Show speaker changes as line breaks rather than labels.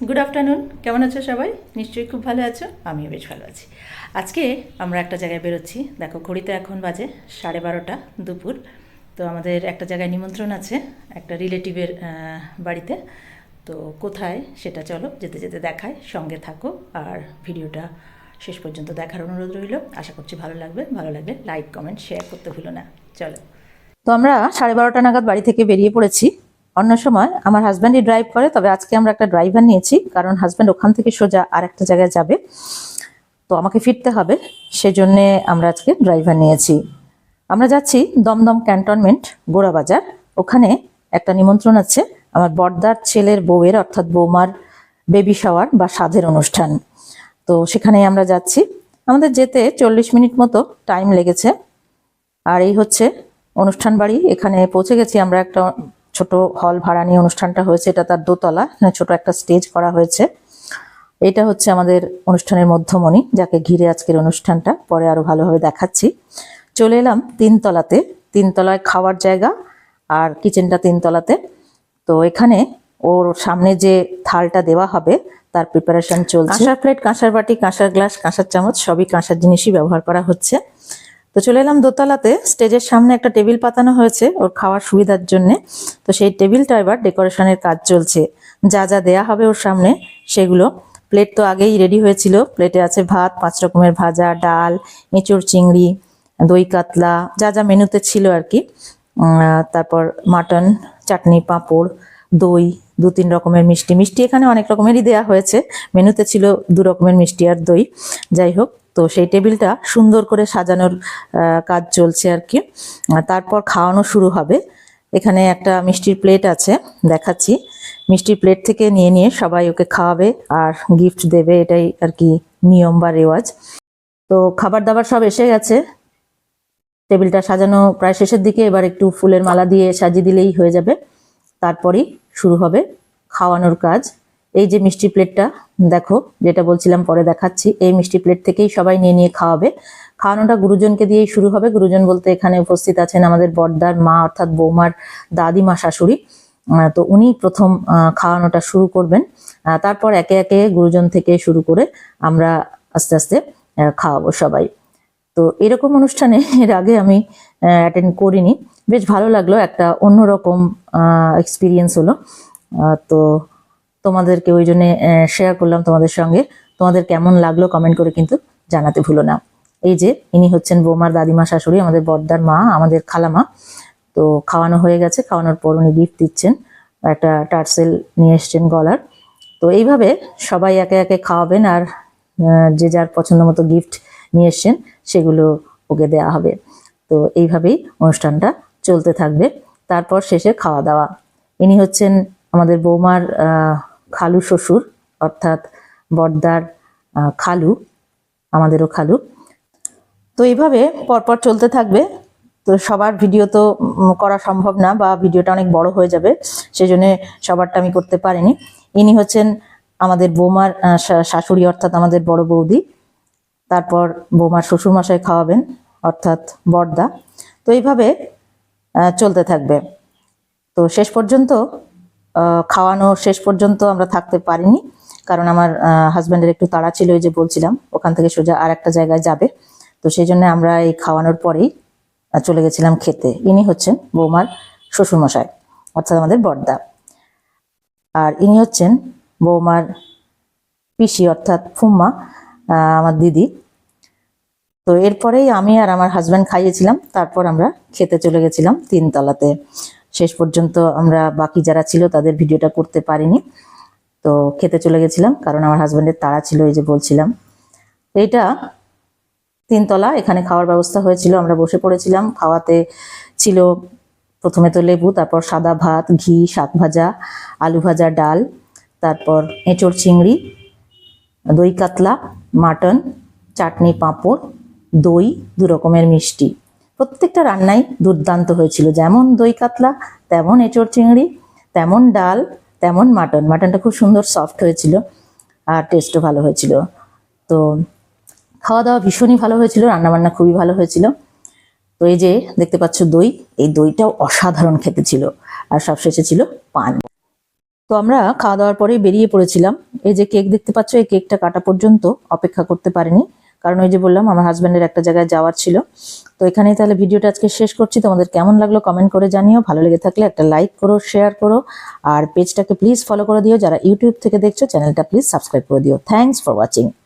Good afternoon, কেমন আছো সবাই? নিশ্চয়ই খুব ভালো আছো, আমিও বেশ ভালো আছি। আজকে আমরা একটা জায়গায় বেরোচ্ছি। দেখো ঘড়িতে এখন বাজে 12:30 দুপুর। তো আমাদের একটা জায়গায় নিমন্ত্রণ আছে, একটা রিলেটিভের বাড়িতে। তো কোথায় সেটা চলো যেতে যেতে দেখায়, সঙ্গে থাকো আর ভিডিওটা শেষ পর্যন্ত দেখার অনুরোধ রইল। আশা করছি ভালো লাগবে, ভালো লাগলে লাইক কমেন্ট শেয়ার করতে ভুলো না। চলো। তো আমরা 12:30 নাগাদ বাড়ি থেকে বেরিয়ে পড়েছি। অন্য সময় আমার হাজব্যান্ডই ড্রাইভ করে, তবে আজকে আমরা একটা ড্রাইভার নিয়েছি, কারণ হাজব্যান্ড ওখান থেকে সোজা আর একটা জায়গায় যাবে, তো আমাকে ফিরতে হবে, সেজন্যে আমরা আজকে ড্রাইভার নিয়েছি। আমরা যাচ্ছি দমদম ক্যান্টনমেন্ট গোড়াবাজার। ওখানে একটা নিমন্ত্রণ আছে আমার বড়দার ছেলের বউয়ের, অর্থাৎ বৌমার বেবি শাওয়ার বা সাধের অনুষ্ঠান। তো সেখানে আমরা যাচ্ছি। আমাদের যেতে 40 মিনিট মতো টাইম লেগেছে। আর এই হচ্ছে অনুষ্ঠান বাড়ি। এখানে পৌঁছে গেছি আমরা। একটা ছোট হল ভাড়া নিয়ে অনুষ্ঠানটা হয়েছে, এটা তার দোতলা, এখানে ছোট একটা স্টেজ করা হয়েছে। এটা হচ্ছে আমাদের অনুষ্ঠানের মধ্যমণি, যাকে ঘিরে আজকের অনুষ্ঠানটা, পরে আরো ভালোভাবে দেখাচ্ছি। চলে এলাম 3তলাতে। 3তলায় খাওয়ার জায়গা আর কিচেনটা 3তলাতে। তো এখানে ওর সামনে যে থালটা দেওয়া হবে তার প্রিপারেশন চলছে। কাঁসার প্লেট, কাঁসার বাটি, কাঁসার গ্লাস, কাঁসার চামচ, সবই কাঁসার জিনিসই ব্যবহার করা হচ্ছে। তো চলে এলাম দোতলাতে। স্টেজের সামনে একটা টেবিল পাতানো হয়েছে ওর খাওয়ার সুবিধার জন্য। তো সেই টেবিলটা এবার ডেকোরেশনের কাজ চলছে। যা যা দেয়া হবে ওর সামনে সেগুলো। প্লেট তো আগেই রেডি হয়েছিল। প্লেটে আছে ভাত, 5 রকমের ভাজা, ডাল, এঁচোড় চিংড়ি, দই কাতলা, যা যা মেনুতে ছিল আর কি। তারপর মাটন, চাটনি, পাঁপড়, দই, 2-3 রকমের মিষ্টি। মিষ্টি এখানে অনেক রকমেরই দেয়া হয়েছে, মেনুতে ছিল 2 রকমের মিষ্টি আর দই। যাই হোক, তো সেই টেবিলটা সুন্দর করে সাজানোর কাজ চলছে আর কি। তারপর খাওয়ানো শুরু হবে। এখানে একটা মিষ্টির প্লেট আছে, দেখাচ্ছি। মিষ্টির প্লেট থেকে নিয়ে নিয়ে সবাই ওকে খাওয়াবে আর গিফট দেবে, এটাই আর কি নিয়ম বা রেওয়াজ। তো খাবার দাবার সব এসে গেছে। টেবিলটা সাজানো প্রায় শেষের দিকে, এবার একটু ফুলের মালা দিয়ে সাজিয়ে দিলেই হয়ে যাবে। তারপরেই শুরু হবে খাওয়ানোর কাজ। এই যে মিষ্টি প্লেটটা দেখো, যেটা বলছিলাম পরে দেখাচ্ছি, এই মিষ্টি প্লেট থেকেই সবাই নিয়ে নিয়ে খাওয়াবে। খাওয়ানোটা গুরুজনকে দিয়েই শুরু হবে। গুরুজন বলতে এখানে উপস্থিত আছেন আমাদের বড়দার মা, অর্থাৎ বৌমার দাদিমা, শাশুড়ি। তো উনি প্রথম খাওয়ানোটা শুরু করবেন। তারপর একে একে গুরুজন থেকে শুরু করে আমরা আস্তে আস্তে খাওয়াবো সবাই। তো এরকম অনুষ্ঠানে এর আগে আমি অ্যাটেন্ড করিনি, বেশ ভালো লাগলো, একটা অন্যরকম এক্সপিরিয়েন্স হলো। তো তোমাদেরকে ওই জন্য শেয়ার করলাম তোমাদের সঙ্গে। তোমাদের কেমন লাগলো কমেন্ট করে কিন্তু জানাতে ভুলো না। এই যে ইনি হচ্ছেন বৌমার দাদিমা, শাশুড়ি, আমাদের বড়দার মা, আমাদের খালামা। তো খাওয়ানো হয়ে গেছে। খাওয়ানোর পর উনি গিফট দিচ্ছেন, একটা টার্সেল নিয়ে এসছেন গলার। তো এইভাবে সবাই একে একে খাওয়াবেন আর যে যার পছন্দ মতো গিফট নিয়ে এসছেন সেগুলো ওকে দেওয়া হবে। তো এইভাবেই অনুষ্ঠানটা চলতে থাকবে। তারপর শেষে খাওয়া দাওয়া। ইনি হচ্ছেন আমাদের বৌমার খালু শ্বশুর, অর্থাৎ বড়দার খালু, আমাদেরও খালু। তো এইভাবে পরপর চলতে থাকবে। তো সবার ভিডিও তো করা সম্ভব না, বা ভিডিওটা অনেক বড় হয়ে যাবে, সেজন্য সবারটা আমি করতে পারিনি। ইনি হচ্ছেন আমাদের বৌমার শাশুড়ি, অর্থাৎ আমাদের বড় বৌদি। তারপর বৌমার শ্বশুরমশাই খাওয়াবেন, অর্থাৎ বড়দা। তো এইভাবে চলতে থাকবে। তো শেষ পর্যন্ত খাওয়ানো শেষ পর্যন্ত আমরা থাকতে পারিনি, কারণ আমার হাজব্যান্ডের একটু তাড়া ছিল, ওই যে বলছিলাম ওখান থেকে সোজা আর একটা জায়গায় যাবে। তো সেই জন্য আমরা এই খাওয়ানোর পরেই চলে গেছিলাম খেতে। ইনি হচ্ছেন বৌমার শ্বশুরমশাই, অর্থাৎ আমাদের বড়দা। আর ইনি হচ্ছেন বৌমার পিসি, অর্থাৎ ফুম্মা, আমার দিদি। তো এরপরেই আমি আর আমার হাজব্যান্ড খাইয়েছিলাম। তারপর আমরা খেতে চলে গেছিলাম 3তলাতে। শেষ পর্যন্ত আমরা বাকি যারা ছিল তাদের ভিডিওটা করতে পারিনি। তো খেতে চলে গেছিলাম, কারণ আমার হাজব্যান্ডের তাড়া ছিল, এই যে বলছিলাম। এইটা 3তলা, এখানে খাওয়ার ব্যবস্থা হয়েছিল। আমরা বসে পড়েছিলাম। খাওয়াতে ছিল প্রথমে তো লেবু, তারপর সাদা ভাত, ঘি, শাক ভাজা, আলু ভাজা, ডাল, তারপর এঁচোড় চিংড়ি, দই কাতলা, মাটন, চাটনি, পাঁপড়, দই, 2 রকমের মিষ্টি। প্রত্যেকটা রান্নাই দুর্দান্ত হয়েছিল। যেমন দই কাতলা, তেমন এঁচোড় চিংড়ি, তেমন ডাল, তেমন মাটন। মাটনটা খুব সুন্দর সফট হয়েছিল আর টেস্টও ভালো হয়েছিল। তো খাওয়া দাওয়া ভীষণই ভালো হয়েছিল, রান্নাবান্না খুবই ভালো হয়েছিল। তো এই যে দেখতে পাচ্ছ দই, এই দইটাও অসাধারণ খেতে ছিল। আর সবশেষে ছিল পান। তো আমরা খাওয়া দাওয়ার পরেই বেরিয়ে পড়েছিলাম। এই যে কেক দেখতে পাচ্ছ, এই কেকটা কাটা পর্যন্ত অপেক্ষা করতে পারিনি, কারণ ওই যে বললাম আমার হাজব্যান্ডের একটা জায়গায় যাওয়ার ছিল। তো এখানেই তাহলে ভিডিওটা আজকে শেষ করছি। তোমাদের কেমন লাগলো কমেন্ট করে জানিও, ভালো লেগে থাকলে একটা লাইক করো, শেয়ার করো, আর পেজটাকে প্লিজ ফলো করে দিও। যারা ইউটিউব থেকে দেখছো চ্যানেলটা প্লিজ সাবস্ক্রাইব করে দিও। Thanks for watching.